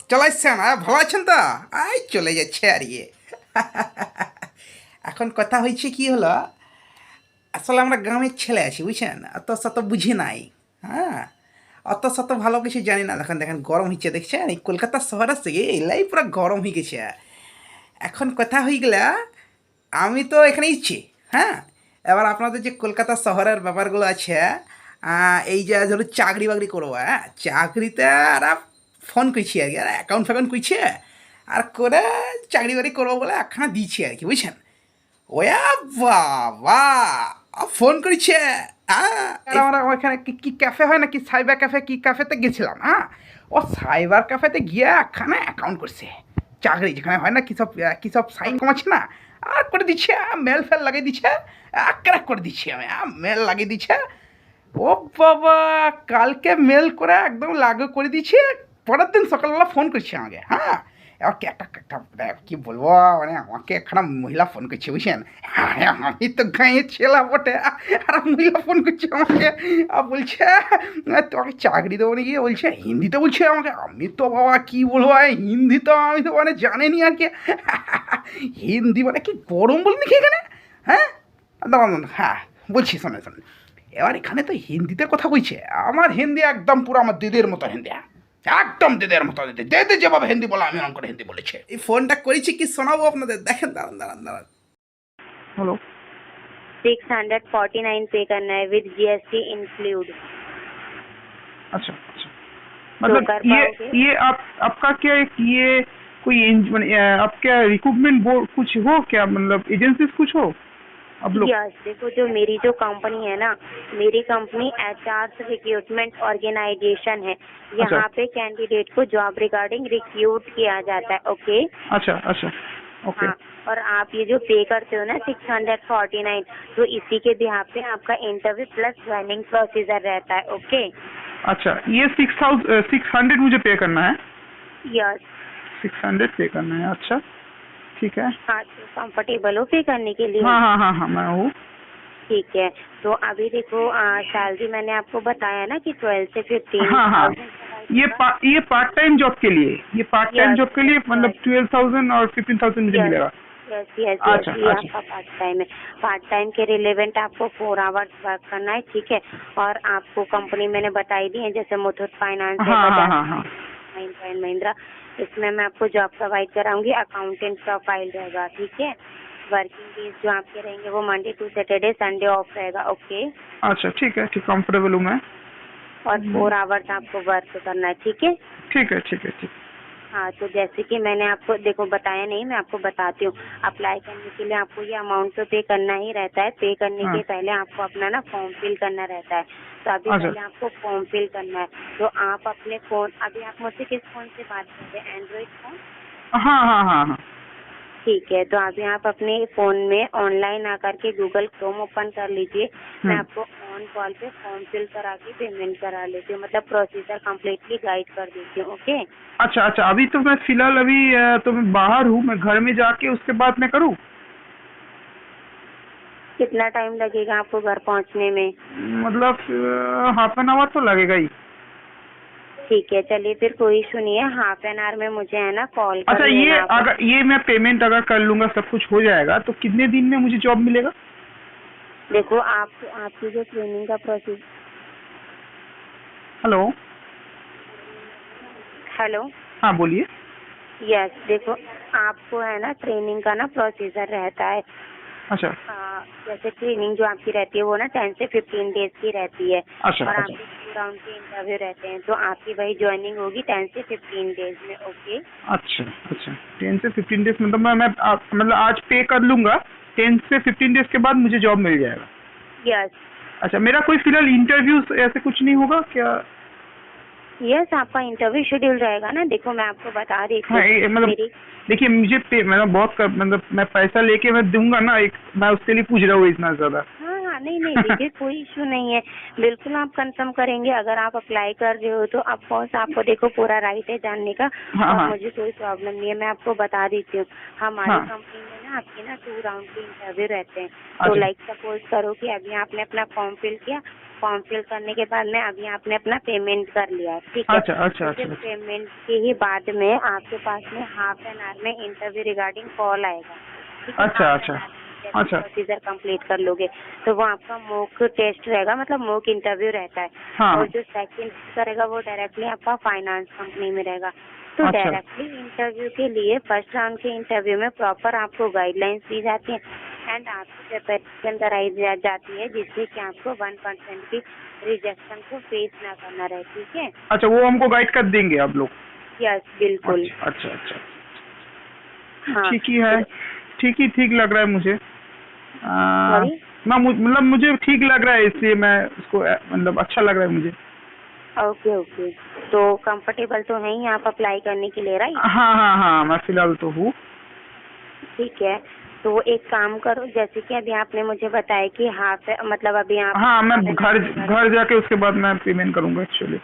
চলে আসছেন? ভালো আছেন তো? চলে যাচ্ছে আর ইয়ে। এখন কথা হয়েছে কি হলো, আসলে আমরা গ্রামের ছেলে আছি বুঝছেন, অত শত বুঝি নাই। হ্যাঁ, অত শত ভালো কিছু জানি না। দেখেন দেখেন গরম হচ্ছে দেখছেন, এই কলকাতা শহরের থেকে এলাই পুরো গরম হয়ে গেছে। এখন কথা হয়ে গেলে, আমি তো এখানে ইচ্ছি। হ্যাঁ, এবার আপনাদের যে কলকাতা শহরের ব্যাপারগুলো আছে, এই যে ধরো চাকরি বাকরি করবো, হ্যাঁ চাকরিতে আর ফোন করছি আর কি, আর অ্যাকাউন্ট ফ্যাকাউন্ট করছে আর করে চাকরি বাকরি করবো বলে একখানা দিচ্ছি আর কি বুঝছেন। ওয়া বাবা, ফোন করেছে। আর আমরা ওইখানে কি কি ক্যাফে হয় না কি, সাইবার ক্যাফে কি ক্যাফেতে গেছিলাম। হ্যাঁ, ও সাইবার ক্যাফেতে গিয়ে একখানে অ্যাকাউন্ট করছে, চাকরি যেখানে হয় না কি সব সাইন কমাচ্ছে না, আর করে দিচ্ছে, মেল ফেল লাগিয়ে দিচ্ছে, ক্র্যাক করে দিচ্ছি আমি, মেল লাগিয়ে দিচ্ছে। ও বাবা, কালকে মেল করে একদম লাগু করে দিচ্ছে, পরের দিন সকালবেলা ফোন করছে আমাকে। হ্যাঁ, এবার কি একটা একটা মানে কি বলবো, মানে আমাকে একখানা মহিলা ফোন করছে বুঝছেন। আমি তো গাঁয়ের ছেলে বটে, আর মহিলা ফোন করছে আমাকে, আর বলছে তোমাকে চাকরি দেবো নাকি, বলছে হিন্দিতে বলছে আমাকে। আমি তো বাবা কি বলবো, হিন্দি তো আমি তো মানে জানেনি আর কি। হিন্দি মানে কি গরম বলি নাকি এখানে? হ্যাঁ, দাঁড়ান, হ্যাঁ বলছি, শোনেন শোনেন, এবার এখানে তো হিন্দিতে কথা কইছে। আমার হিন্দি একদম পুরো আমার দিদির মতো হিন্দি, একদম দিদির মতো দিদি, দিদি যেভাবে হিন্দি বলে আমি অঙ্ক হিন্দি বলেছে। এই ফোনটা করেছি কি শোনাবো আপনাদের, দেখেন, দাঁড়ান দাঁড়ান দাঁড়ান। हेलो। 649 पे करना है विद जीएसटी इंक्लूड। अच्छा अच्छा, मतलब कर ये पाओगे? ये आपका क्या एक ये कोई आप क्या रिक्रूटमेंट बोर्ड कुछ हो क्या, मतलब एजेंसीज कुछ हो अब लोग? यस, देखो जो मेरी जो कंपनी है ना, मेरी कंपनी एचआर रिक्रूटमेंट ऑर्गेनाइजेशन है। यहाँ पे कैंडिडेट को जॉब रिगार्डिंग रिक्रूट किया जाता है। ओके। अच्छा अच्छा, ओके। हाँ, और आप ये जो पे करते हो ना 649, तो इसी के बिहाफ पे आपका इंटरव्यू प्लस ज्वाइनिंग प्रोसीजर रहता है। ओके। अच्छा, ये 600 मुझे पे करना है? यस। 600 पे करना है, अच्छा ठीक है। हाँ, तो कंफर्टेबल हो पे करने के लिए? हाँ हाँ हाँ हाँ, मैं हूँ। ठीक है, तो अभी देखो सैलरी मैंने आपको बताया ना कि 12 से 15। हाँ हाँ, ये पार्ट टाइम जॉब के लिए, ये पार्ट टाइम जॉब के लिए मतलब 12,000 और 15,000 मुझे मिलेगा? यस यस यस, अच्छा ये अच्छा, आपका पार्ट टाइम है। पार्ट टाइम के रिलेवेंट आपको 4 आवर्स वर्क करना है, ठीक है। और आपको कंपनी मैंने बताई दी है, जैसे मुथूट फाइनेंस है, हाँ हाँ बजाज हाँ हाँ, महिंद्रा एंड महिंद्रा, इसमें मैं आपको जॉब प्रोवाइड कराऊंगी। अकाउंटेंट प्रोफाइल रहेगा, ठीक है। वर्किंग डेज जो आपके रहेंगे वो Monday to Saturday, Sunday off रहेगा। ओके। अच्छा ठीक है, ठीक, कंफर्टेबल हूँ मैं। और 4 आवर्स आपको वर्क करना है, ठीक है। ठीक है ठीक है ठीक। हाँ, तो जैसे कि मैंने आपको देखो बताया नहीं, मैं आपको बताती हूँ। अप्लाई करने के लिए आपको ये अमाउंट तो पे करना ही रहता है। पे करने हाँ, के पहले आपको अपना ना फॉर्म फिल करना रहता है। तो अभी अच्छा पहले आपको फॉर्म फिल करना है। तो आप अपने फोन, अभी आप मुझसे किस फोन से बात कर रहे हैं? Android phone? हाँ हाँ हाँ हाँ, ठीक है, तो अभी आप अपने फोन में ऑनलाइन आकर के गूगल क्रोम ओपन कर लीजिए। मैं आपको ऑन कॉल पे फॉर्म फिल करा के पेमेंट करा लेती हूँ, मतलब प्रोसीजर कम्प्लीटली गाइड कर देती हूँ। ओके। अच्छा अच्छा, अभी तो मैं फिलहाल अभी तो मैं बाहर हूँ, मैं घर में जाके उसके बाद मैं करूँ? कितना टाइम लगेगा आपको घर पहुँचने में? मतलब हाफ एन आवर तो लगेगा ही। ठीक है, चलिए फिर कोई इशू नहीं है। हाफ एन आवर में मुझे है ना कॉल कर अच्छा, ये लेना आप। अगर ये मैं पेमेंट अगर कर लूँगा, सब कुछ हो जाएगा, तो कितने दिन में मुझे जॉब मिलेगा? देखो आपकी जो ट्रेनिंग का प्रोसेस। हेलो। हेलो। हाँ बोलिए। यस, देखो आपको है ना ट्रेनिंग का ना प्रोसीजर रहता है। अच्छा जैसे ट्रेनिंग जो आपकी रहती है वो ना 10 से 15 डेज की रहती है। अच्छा और अच्छा आपके 2 राउंड के इंटरव्यू रहते हैं, तो आपकी वही ज्वाइनिंग होगी 10 से 15 डेज में। ओके। अच्छा अच्छा, 10 से 15 डेज, मतलब मतलब आज पे कर लूँगा, 10 से 15 डेज के बाद मुझे जॉब मिल जाएगा? यस अच्छा, मेरा कोई फिलहाल इंटरव्यू ऐसे कुछ नहीं होगा क्या? यस, आपका इंटरव्यू शेड्यूल रहेगा ना। देखो मैं आपको बता रही हाँ, थी मतलब मेरी। देखिए, मुझे पे मतलब मतलब मैं पैसा लेके मैं दूंगा ना, एक मैं उसके लिए पूछ रहा हूँ इतना ज़्यादा। हाँ हाँ, नहीं नहीं देखिए कोई इशू नहीं है। बिल्कुल आप कंफर्म करेंगे। अगर आप अप्लाई कर रहे हो तो ऑफ कोर्स आपको देखो पूरा राइट है जानने का। हाँ और हाँ मुझे कोई प्रॉब्लम नहीं है, मैं आपको बता देती हूँ। हमारी हाँ, कंपनी में ना आपके ना 2 राउंड के इंटरव्यू रहते हैं। तो अच्छा लाइक सपोज करो कि अभी आपने अपना फॉर्म फिल किया, फॉर्म फिल करने के बाद में अभी आपने अपना पेमेंट कर लिया, ठीक है। अच्छा अच्छा तो अच्छा अच्छा पेमेंट के ही बाद में आपके पास में हाफ एन आवर में इंटरव्यू रिगार्डिंग कॉल आएगा, ठीक है। अच्छा हाफ अच्छा एन आवर जैसे अच्छा प्रोसीजर कंप्लीट कर लोगे तो वो आपका मॉक टेस्ट रहेगा, मतलब मॉक इंटरव्यू रहता है। हाँ और जो सेकंड करेगा वो डायरेक्टली आपका फाइनेंस कंपनी में रहेगा। तो अच्छा डायरेक्टली इंटरव्यू के लिए फर्स्ट राउंड के इंटरव्यू में प्रॉपर आपको गाइडलाइंस दी जाती है एंड आपकी प्रिपरेशन कराई जाती है, जिससे कि आपको 1% की रिजेक्शन को फेस ना करना रहे, ठीक है। अच्छा, वो हमको गाइड कर देंगे आप लोग? यस बिल्कुल। अच्छा अच्छा अच्छा, हाँ ठीक ही है, ठीक लग रहा है मुझे। सॉरी। मतलब मुझे ठीक लग रहा है, इसलिए मैं उसको मतलब अच्छा लग रहा है मुझे। ओके ओके, तो कंफर्टेबल तो है ही आप अप्लाई करने के लिए, राइट? हाँ हाँ हाँ, मैं फिलहाल तो हूँ। ठीक है, तो एक काम करो, जैसे कि अभी आपने मुझे बताया कि हाफ मतलब अभी आप हाँ, मैं half an hour के बाद- घर जाके उसके बाद मैं पेमेंट करूँगा एक्चुअली।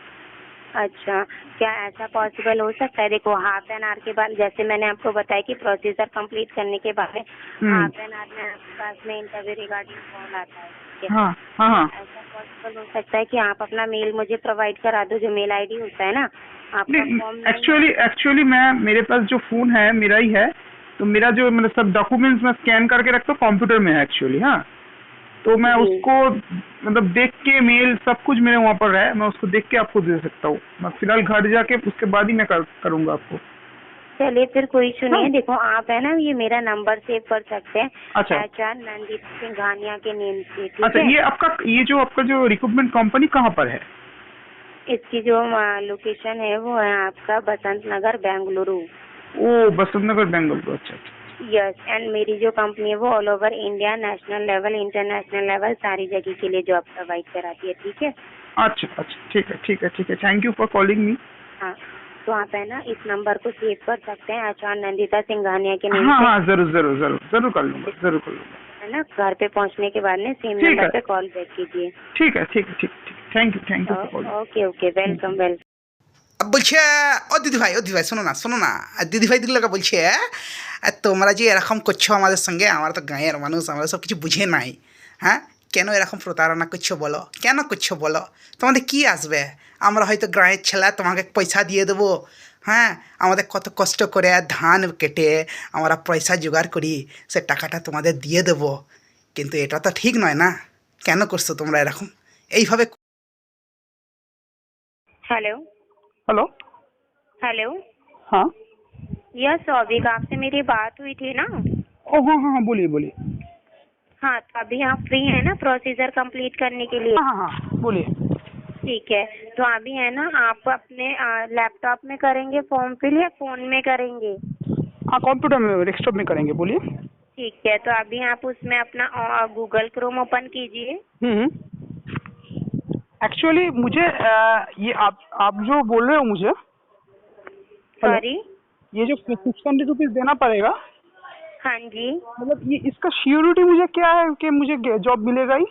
अच्छा, क्या ऐसा पॉसिबल हो सकता है? देखो हाफ एन आवर के बाद, जैसे मैंने आपको बताया कि प्रोसीजर कंप्लीट करने के बाद हाफ एन आवर में आपके पास में इंटरव्यू रिगार्डिंग कॉल आता है, ठीक है। हाँ हाँ हाँ। ऐसा पॉसिबल हो सकता है कि आप अपना मेल मुझे प्रोवाइड करा दो, जो मेल आईडी होता है ना आपका नहीं, फॉर्म में। एक्चुअली मैं, मेरे पास जो फोन है मेरा ही है, तो मेरा जो मतलब सब डॉक्यूमेंट्स मैं स्कैन करके रखता हूँ कंप्यूटर में है एक्चुअली। हाँ, तो मैं जी उसको मतलब देख के, मेल सब कुछ मेरे वहाँ पर है, मैं उसको देख के आपको दे सकता हूँ। मैं फिलहाल घर जाके उसके बाद ही मैं करूँगा आपको। चलिए फिर कोई इशू नहीं हाँ। है। देखो आप है ना, ये मेरा नंबर सेव कर सकते हैं अच्छा HR नंदिता सिंघानिया के नेम से, ठीक अच्छा, है। ये जो आपका जो रिक्रूटमेंट कंपनी कहाँ पर है? इसकी जो लोकेशन है वो है आपका बसंत नगर बेंगलुरु। ओ, बसंत नगर बेंगलुरु। अच्छा अच्छा यस, एंड मेरी जो कंपनी है वो all over India, national level, international level सारी जगह के लिए जॉब प्रोवाइड कराती है, ठीक है। अच्छा अच्छा, ठीक है, thank you for calling me. हाँ, तो आप है ना इस नंबर को सेव कर सकते हैं HR नंदिता सिंघानिया के नेम हाँ से, हाँ, जरूर कर लूँगा, जरूर कर लूँगा। है ना। घर पे पहुंचने के बाद में सेम ठीक नंबर है पे कॉल बैक कीजिए। ठीक है, thank you for calling. Okay okay, welcome welcome. अब বলছে ও দিদি ভাই শোনো না আর দিদি ভাই দিদিলোকে বলছে তোমরা যে এরকম করছো আমাদের সঙ্গে, আমরা তো গাঁয়ের মানুষ, আমরা সব কিছু বুঝে নাই, হ্যাঁ কেন এরকম প্রতারণা করছো বলো, কেন করছো বলো, তোমাদের কি আসবে? আমরা হয়তো গ্রামের ছেলে, তোমাকে পয়সা দিয়ে দেবো, হ্যাঁ আমাদের কত কষ্ট করে ধান কেটে আমরা পয়সা জোগাড় করি, সে টাকাটা তোমাদের দিয়ে দেবো, কিন্তু এটা তো ঠিক নয় না, কেন করছো তোমরা এরকম এইভাবে? Hello hello. हेलो। हाँ। यस सौविक, आपसे मेरी बात हुई थी ना। ओ हाँ, बोलिए। हाँ, तो अभी आप फ्री हैं ना प्रोसीजर कंप्लीट करने के लिए? हाँ, बोलिए। ठीक है, तो अभी है ना आप अपने लैपटॉप में करेंगे फॉर्म फिल या फोन में करेंगे? हाँ, कंप्यूटर में, डेस्कटॉप में करेंगे, बोलिए। ठीक है, तो अभी आप उसमें अपना गूगल क्रोम ओपन कीजिए। एक्चुअली मुझे ये आप जो बोल रहे हो मुझे, हेलो, सॉरी। ये जो 600 रुपीज देना पड़ेगा, हाँ जी। मतलब ये इसका श्योरिटी मुझे क्या है कि मुझे जॉब मिलेगा ही?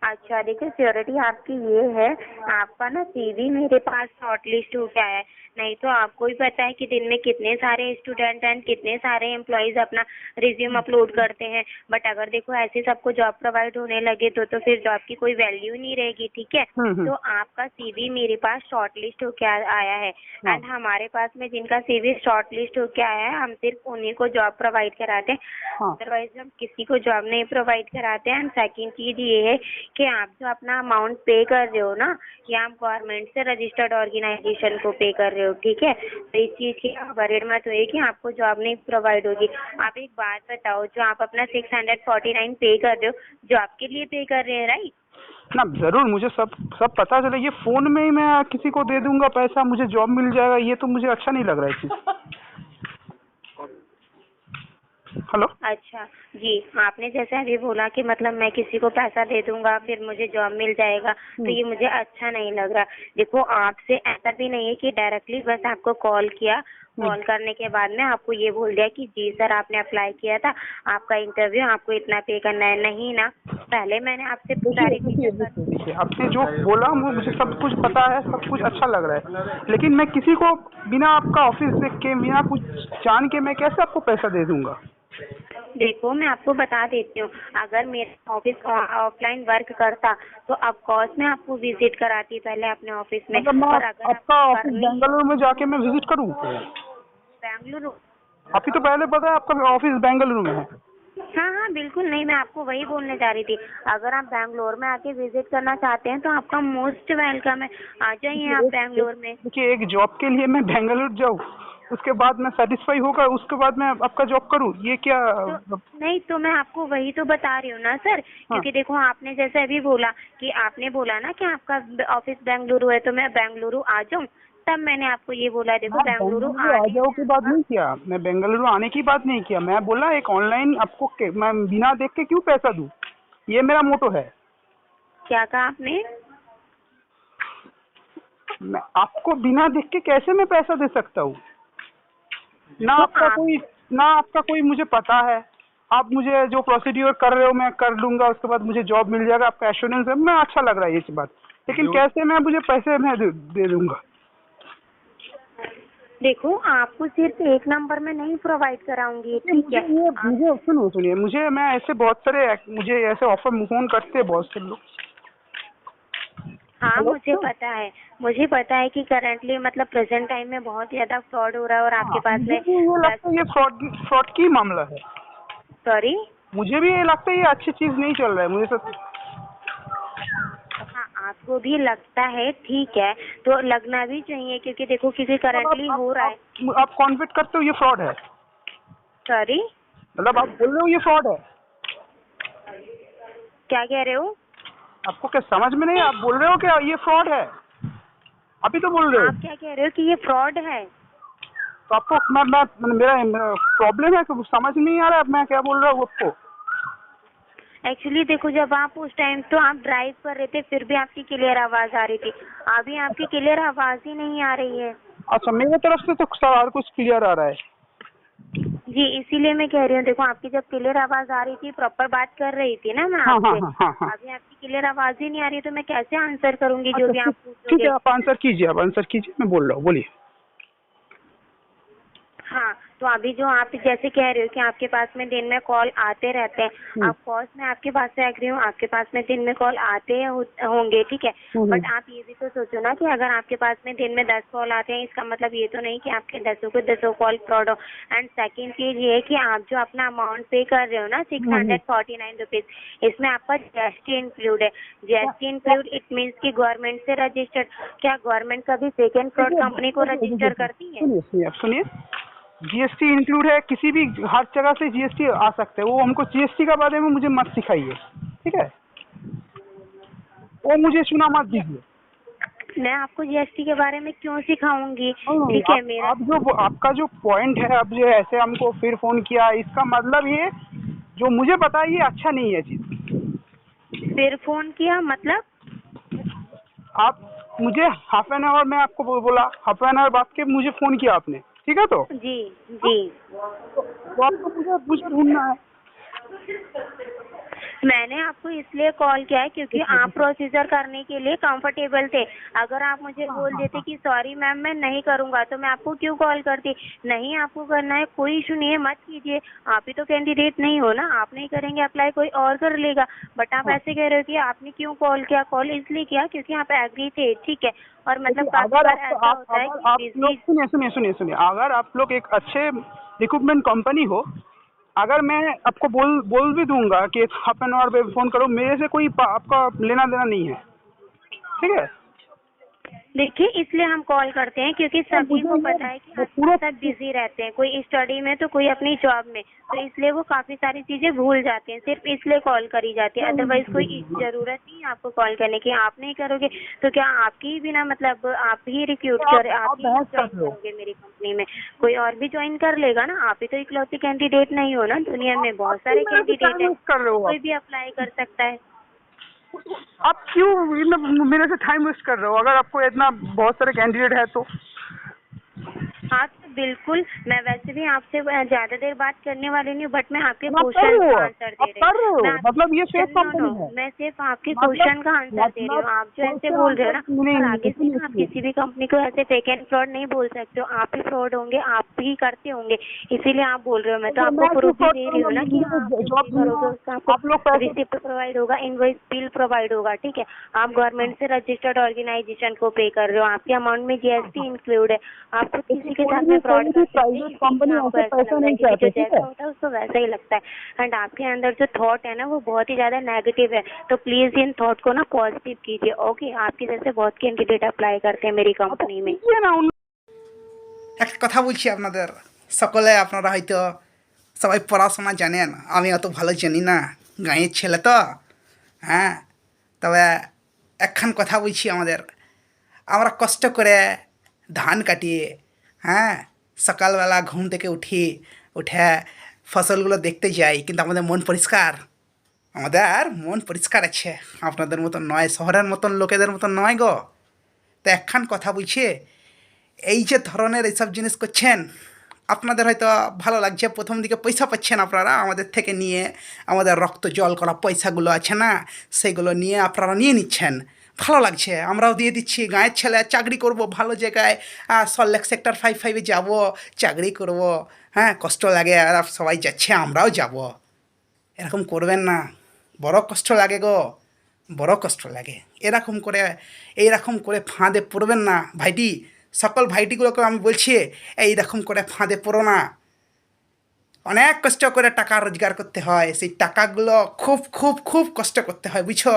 अच्छा देखिए, श्योरिटी आपकी ये है, आपका ना CV मेरे पास शॉर्टलिस्ट हो गया है। नहीं तो आपको ही पता है कि दिन में कितने सारे स्टूडेंट एंड कितने सारे एम्प्लॉयज अपना रिज्यूम अपलोड करते हैं, बट अगर देखो ऐसे सबको जॉब प्रोवाइड होने लगे तो फिर जॉब की कोई वैल्यू नहीं रहेगी, ठीक है। तो आपका CV मेरे पास शॉर्टलिस्ट होके आया है एंड हमारे पास में जिनका CV शॉर्टलिस्ट होके आया है, हम सिर्फ उन्हीं को जॉब प्रोवाइड कराते हैं, अदरवाइज हम किसी को जॉब नहीं प्रोवाइड कराते हैं। एंड सेकेंड चीज ये है कि आप जो अपना अमाउंट पे कर रहे हो ना, ये आप गवर्नमेंट से रजिस्टर्ड ऑर्गेनाइजेशन को पे कर रहे हो, ठीक है। तो इस चीज की आप वरीड मत होइए कि आपको जॉब नहीं प्रोवाइड होगी। आप एक बात बताओ, जो आप अपना 649 पे कर रहे हो, जॉब के लिए पे कर रहे हैं, राइट? ना जरूर, मुझे सब पता चले, ये फोन में ही मैं किसी को दे दूंगा पैसा, मुझे जॉब मिल जाएगा, ये तो मुझे अच्छा नहीं लग रहा है चीज। हेलो। अच्छा जी, आपने जैसे अभी बोला कि मतलब मैं किसी को पैसा दे दूंगा फिर मुझे जॉब मिल जाएगा, तो ये मुझे अच्छा नहीं लग रहा। देखो आपसे ऐसा भी नहीं है कि डायरेक्टली बस आपको कॉल किया, कॉल करने के बाद में आपको ये बोल दिया कि जी सर आपने अप्लाई किया था, आपका इंटरव्यू, आपको इतना पे करना है, नहीं ना। पहले मैंने आपसे सारी चीजें देखिए, आपने जो बोला मुझे सब कुछ पता है, सब कुछ अच्छा लग रहा है, लेकिन मैं किसी को बिना आपका ऑफिस देख के, बिना कुछ जान के मैं कैसे आपको पैसा दे दूंगा? देखो मैं आपको बता देती हूँ, अगर मेरा ऑफिस ऑफलाइन वर्क करता तो ऑफ कोर्स मैं आपको विजिट कराती पहले अपने ऑफिस में। मतलब मैं और अगर आपका आपको ऑफिस करनी बेंगलुरु में जाके मैं विजिट करूँ? बेंगलुरु, अभी तो पहले पता है आपका ऑफिस बेंगलुरु में है। हाँ हाँ बिल्कुल, नहीं मैं आपको वही बोलने जा रही थी, अगर आप बैंगलोर में आके विजिट करना चाहते हैं तो आपका मोस्ट वेलकम है, आ जाइए आप बैंगलोर में। देखिए, एक जॉब के लिए मैं बेंगलुरु जाऊँ, उसके बाद मैं सेटिस्फाई होगा, उसके बाद मैं आपका जॉब करूँ, ये क्या? तो नहीं, तो मैं आपको वही तो बता रही हूँ ना सर, क्योंकि देखो आपने जैसे अभी बोला कि आपने बोला ना कि आपका ऑफिस बेंगलुरु है तो मैं बेंगलुरु आ जाऊँ, तब मैंने आपको ये बोला, देखो मैं बेंगलुरु बेंगलुरु आ आने जाओ की बात जाने नहीं किया, मैं बेंगलुरु आने की बात नहीं किया, मैं बोला एक ऑनलाइन आपको मैं बिना देख के क्यों पैसा दूं, ये मेरा मोटो है। क्या कहा आपने? मैं आपको बिना देख के कैसे मैं पैसा दे सकता हूँ? ना तो आपका कोई मुझे पता है। आप मुझे जो प्रोसीड्यूर कर रहे हो मैं कर लूंगा, उसके बाद मुझे जॉब मिल जाएगा, आपका एश्योरेंस है, मैं अच्छा लग रहा है ये बात, लेकिन कैसे मैं मुझे पैसे मैं दे दूंगा? देखो आपको सिर्फ एक नंबर में नहीं प्रोवाइड कराऊंगी, ठीक है? मुझे सुनिए, मुझे मैं ऐसे बहुत सारे मुझे ऐसे ऑफर फोन करते हैं बहुत से लोग। हाँ मुझे पता है कि करंटली मतलब प्रेजेंट टाइम में बहुत ज्यादा फ्रॉड हो रहा है और आपके पास में मुझे भी ये लगता है ये फ्रॉड की मामला है। सॉरी। मुझे भी ये लगता है ये अच्छी चीज नहीं चल रहा है मुझे सब। हाँ आपको भी लगता है, ठीक है, तो लगना भी चाहिए, क्योंकि देखो क्योंकि करंटली हो रहा है। आप कॉन्फिड करते हो ये फ्रॉड है? सॉरी, मतलब आप बोल रहे हो ये फ्रॉड है? क्या कह रहे हो? आपको क्या समझ में नहीं? आप बोल रहे हो क्या ये फ्रॉड है? अभी तो बोल रहे हो। आप क्या कह रहे हो कि ये फ्रॉड है? तो आपको मेरा प्रॉब्लम है कि समझ नहीं आ रहा है मैं क्या बोल रहा हूँ आपको। एक्चुअली देखो, जब आप उस टाइम तो आप ड्राइव कर रहे थे फिर भी आपकी क्लियर आवाज आ रही थी, अभी आपकी क्लियर आवाज ही नहीं आ रही है। अच्छा, मेरी तरफ से तो सारा कुछ क्लियर आ रहा है। जी इसीलिए मैं कह रही हूँ, देखो आपकी जब क्लियर आवाज आ रही थी, प्रॉपर बात कर रही थी ना मैं हाँ हाँ आपसे, हाँ हाँ। अभी आपकी क्लियर आवाज ही नहीं आ रही है तो मैं कैसे आंसर करूंगी जो भी अच्छा, आप ठीक पूछोगे? है, आप आंसर कीजिए, मैं बोल रहा हूँ, बोलिए। हाँ तो अभी जो आप जैसे कह रहे हो कि आपके पास में दिन में कॉल आते रहते हैं, ऑफ कोर्स मैं आपके पास से एग्री हूँ, आपके पास में दिन में कॉल आते होंगे, ठीक है, बट आप ये भी तो सोचो ना कि अगर आपके पास में दिन में 10 कॉल आते हैं, इसका मतलब ये तो नहीं कि आपके 10 के 10 कॉल फ्रॉड हो। एंड सेकेंड चीज ये है कि आप जो अपना अमाउंट पे कर रहे हो ना 649 रुपीज, इसमें आपका जीएसटी इंक्लूड है। जीएसटी इंक्लूड इट मीन्स कि गवर्नमेंट से रजिस्टर्ड। क्या गवर्नमेंट कभी सेकेंड फ्रॉड कंपनी को रजिस्टर करती है? सुनिए, जीएसटी इंक्लूड है, किसी भी हर जगह से जीएसटी आ सकता है, वो हमको जीएसटी के बारे में मुझे मत सिखाइए, ठीक है? वो मुझे सुना मत दीजिए। मैं आपको जीएसटी के बारे में क्यों सिखाऊंगी? ठीक है, मेरा आप जो आपका जो पॉइंट है, अब जो ऐसे हमको फिर फोन किया, इसका मतलब ये जो मुझे पता है ये अच्छा नहीं है चीज। फिर फोन किया मतलब? आप मुझे हाफ एन आवर में आपको बोला, हाफ एन आवर बाद के मुझे फोन किया आपने, ठीक है? तो जी जी तो आपको मुझे ढूंढना है। मैंने आपको इसलिए कॉल किया है क्योंकि आप प्रोसीजर करने के लिए कंफर्टेबल थे। अगर आप मुझे बोल देते कि सॉरी मैम मैं नहीं करूंगा, तो मैं आपको क्यों कॉल करती? नहीं आपको करना है, कोई इशू नहीं है, मत कीजिए, आप ही तो कैंडिडेट नहीं हो ना, आप नहीं करेंगे अप्लाई, कोई और कर लेगा। बट आप ऐसे कह रहे हो कि आपने क्यों कॉल किया? कॉल इसलिए किया क्योंकि आप एग्री थे, ठीक है, और मतलब काफी बार ऐसा होता है कि सुनिए, अगर आप लोग एक अच्छे रिक्रूटमेंट कंपनी हो, अगर मैं आपको बोल भी दूंगा कि हाफ एन आवर पे फोन करो, मेरे से कोई आपका लेना देना नहीं है, ठीक है? देखिए इसलिए हम कॉल करते हैं क्योंकि सभी को पता है कि आजकल सब बिजी रहते हैं, कोई स्टडी में तो कोई अपनी जॉब में, तो इसलिए वो काफी सारी चीजें भूल जाते हैं, सिर्फ इसलिए कॉल करी जाती है, अदरवाइज कोई जरूरत नहीं है आपको कॉल करने की। आप नहीं करोगे तो क्या आपकी ही बिना मतलब आप ही रिक्रूट कर आप ही ज्वाइन करोगे मेरी कंपनी में? कोई और भी ज्वाइन कर लेगा ना, आप ही तो इकलौती कैंडिडेट नहीं हो ना, दुनिया में बहुत सारे कैंडिडेट हैं, कोई भी अप्लाई कर सकता है। आप क्यों मेरे से टाइम वेस्ट कर रहे हो? अगर आपको इतना बहुत सारे कैंडिडेट है तो हाँ तो बिल्कुल, मैं वैसे भी आपसे ज्यादा देर बात करने वाली नहीं, बट मैं आपके आप कर क्वेश्चन रहे हो, का आंसर आप दे कर रहे रही हो, हूँ। मतलब ये सेफ नो कंपनी नो, है। मैं सिर्फ आपके मतलब क्वेश्चन का आंसर दे रही हूँ। आप जो ऐसे क्वेश्चन बोल रहे हो ना, आंसर नहीं और नहीं आगे से ना आप सुनिए किसी भी कंपनी को ऐसे फेक एंड फ्रॉड नहीं बोल सकते हो। आप ही फ्रॉड होंगे, आप ही करते होंगे, इसीलिए आप बोल रहे हो। मैं तो आपको मैं क्यों प्रूफ भी फ्रॉड दे रही करूंगा, हूँ ना कि हाँ, आप मुझे जो जॉब पे नहीं करोगे है, उसका आपको आप लोग पैसे रिसिप्ट प्रोवाइड होगा, इनवॉइस बिल प्रोवाइड होगा, ठीक है। आप गवर्नमेंट से रजिस्टर्ड ऑर्गेनाइजेशन को पे कर रहे हो, आपके अमाउंट में जीएसटी इंक्लूड है। आप खुद किसी के साथ में फ्रॉड कर सकते हैं, प्राइवेट इसीलिए कंपनी आपको ऐसे ऐसा पैसा लग रहा है, नहीं क्योंकि जो चाहते, ठीक है। जैसा होता है उसको वैसा ही लगता है। एंड आपके अंदर जो थॉट है ना, वो बहुत ही ज्यादा नेगेटिव है। तो प्लीज इन थॉट को ना पॉजिटिव कीजिए। ओके, आपके जैसे बहुत कैंडिडेट अप्लाई करते हैं मेरी कंपनी में। कीजिए ना उन একটা কথা বলছি আপনাদের সকলে, আপনারা হয়তো সবাই পড়াশোনা জানেন, আমি অত ভালো জানি না, গাঁয়ের ছেলে তো। হ্যাঁ, তবে একখান কথা বলছি, আমরা কষ্ট করে ধান কাটি, হ্যাঁ, সকালবেলা ঘুম থেকে উঠে ফসলগুলো দেখতে যাই, কিন্তু আমাদের মন পরিষ্কার, আমাদের মন পরিষ্কার আছে, আপনাদের মতন নয়, শহরের মতন লোকেদের মতন নয় গো। তো একখান কথা বলছি, এই যে ধরনের এইসব জিনিস করছেন, আপনাদের হয়তো ভালো লাগছে, প্রথম দিকে পয়সা পাচ্ছেন আপনারা আমাদের থেকে নিয়ে, আমাদের রক্ত জল করা পয়সাগুলো আছে না, সেগুলো নিয়ে আপনারা নিয়ে নিচ্ছেন, ভালো লাগছে, আমরাও দিয়ে দিচ্ছি। গাঁয়ের ছেলে, চাকরি করব ভালো জায়গায়, সল্টলেক সেক্টর 5 যাব, চাকরি করব, হ্যাঁ, কষ্ট লাগে, আর সবাই যাচ্ছে, আমরাও যাব। এরকম করবেন না, বড় কষ্ট লাগে গো, বড় কষ্ট লাগে। এইরকম করে ফাঁদে পড়বেন না ভাইটি। সকল ভাইটিগুলোকে আমি বলছি, এইরকম করে ফাঁদে পড়ো না। অনেক কষ্ট করে টাকা রোজগার করতে হয়, সেই টাকাগুলো খুব খুব খুব কষ্ট করতে হয়, বুঝছো।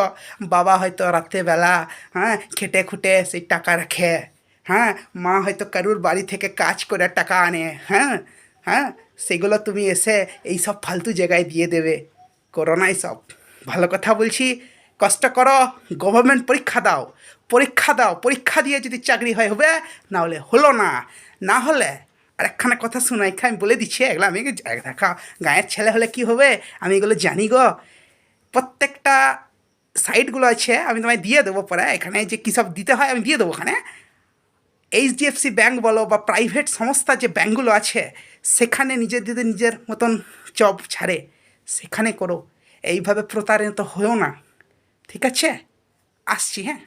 বাবা হয়তো রাত্রেবেলা, হ্যাঁ, খেটে খুটে সেই টাকা রাখে, হ্যাঁ, মা হয়তো কারুর বাড়ি থেকে কাজ করে টাকা আনে, হ্যাঁ, হ্যাঁ, সেগুলো তুমি এসে এইসব ফালতু জায়গায় দিয়ে দেবে, করো না এইসব। ভালো কথা বলছি, কষ্ট করো, গভর্নমেন্ট পরীক্ষা দিয়ে যদি চাকরি হয় হবে, না হলে হলো না। না হলে আর একখানা কথা শোনো, এখানে আমি বলে দিচ্ছি, এগুলো আমি দেখা গাঁয়ের ছেলে হলে কি হবে, আমি এগুলো জানি গো। প্রত্যেকটা সাইটগুলো আছে, আমি তোমায় দিয়ে দেবো পরে, এখানে যে কী সব দিতে হয় আমি দিয়ে দেবো। ওখানে এইচডিএফসি ব্যাঙ্ক বলো বা প্রাইভেট সংস্থা যে ব্যাঙ্কগুলো আছে, সেখানে নিজের মতন জব ছাড়ে, সেখানে করো, এইভাবে প্রতারিত হয়েও না, ঠিক আছে। আসছি, হ্যাঁ।